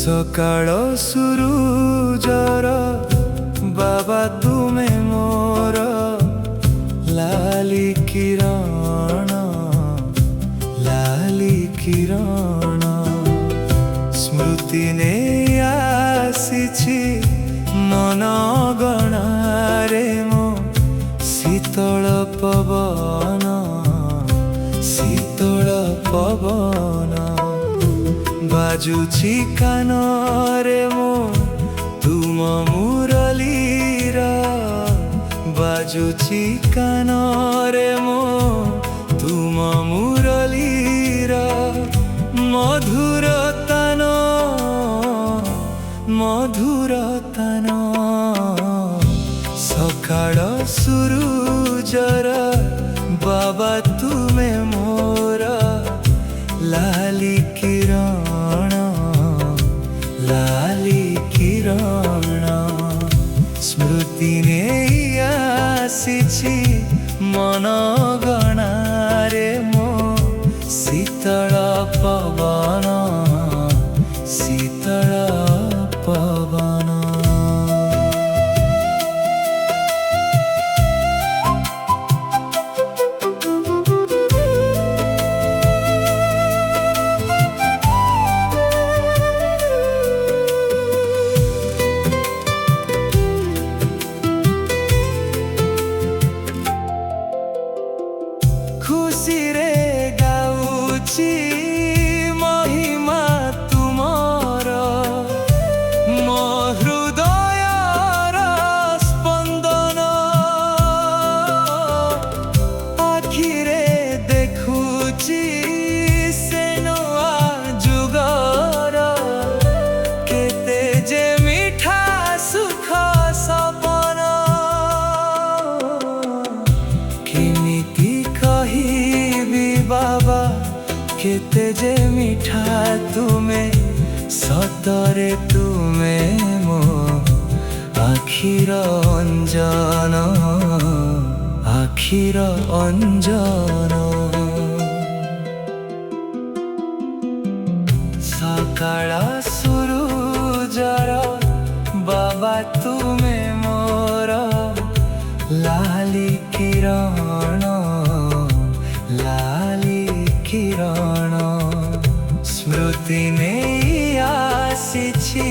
सकाळ सुरुजर बाबा तुमे मोर लाली किरण स्मृति ने आसीछि मन गणारे मो शीतल पवन बाजुछि कानरे मो तुम मुरलीर बाजुछि कानरे मो तुम मुरलीर मधुर तान सकाळ सुरुजर बाबा तुमे मोर लाली किरण स्मृति ने आसीछि मन गणारे मो शीतल पवन खुशी रे गाउछि महिमा तुमर मो हृदयर स्पंदन आखिरे देखुछि से नआ जुगर केते जे मीठा सुख सपन किमिति बाबा केते जे मीठा तुमे सतरे तुमे मो आखिर अंजन सकाळ सुरुजर बाबा तुमे मोर लाली किरण स्मृति ने आसीछि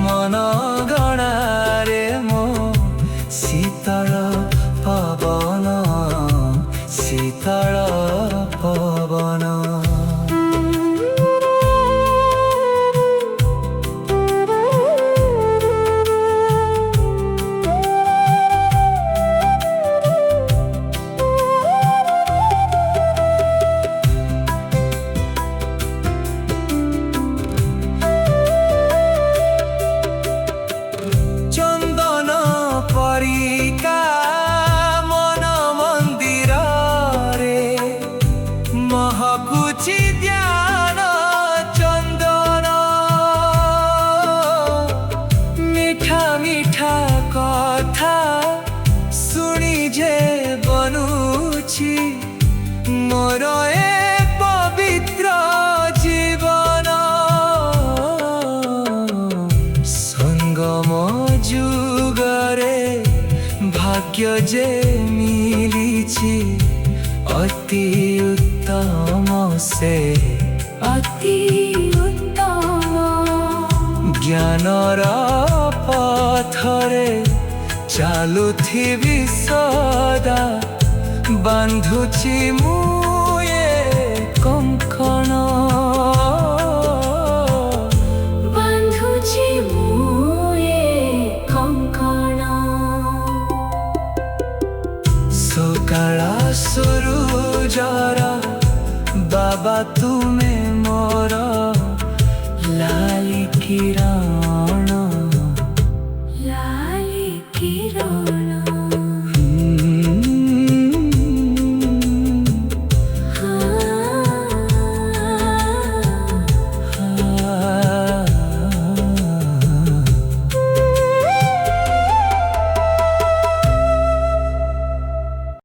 मन गणारे मो शीतल पवन महकुछि ध्यान चंदन मीठा मीठा कथा सुनी जे बनुछि मोर ए पवित्र जीवन संगम जुगरे भाग्य जे मिलिछि अति उत्तम से अति उत्तम ज्ञानर पथरे चालुथिबि सदा बांधुछि मुए कंकण सकाळ सुरुजर बाबा तुमे मोर लाली किरण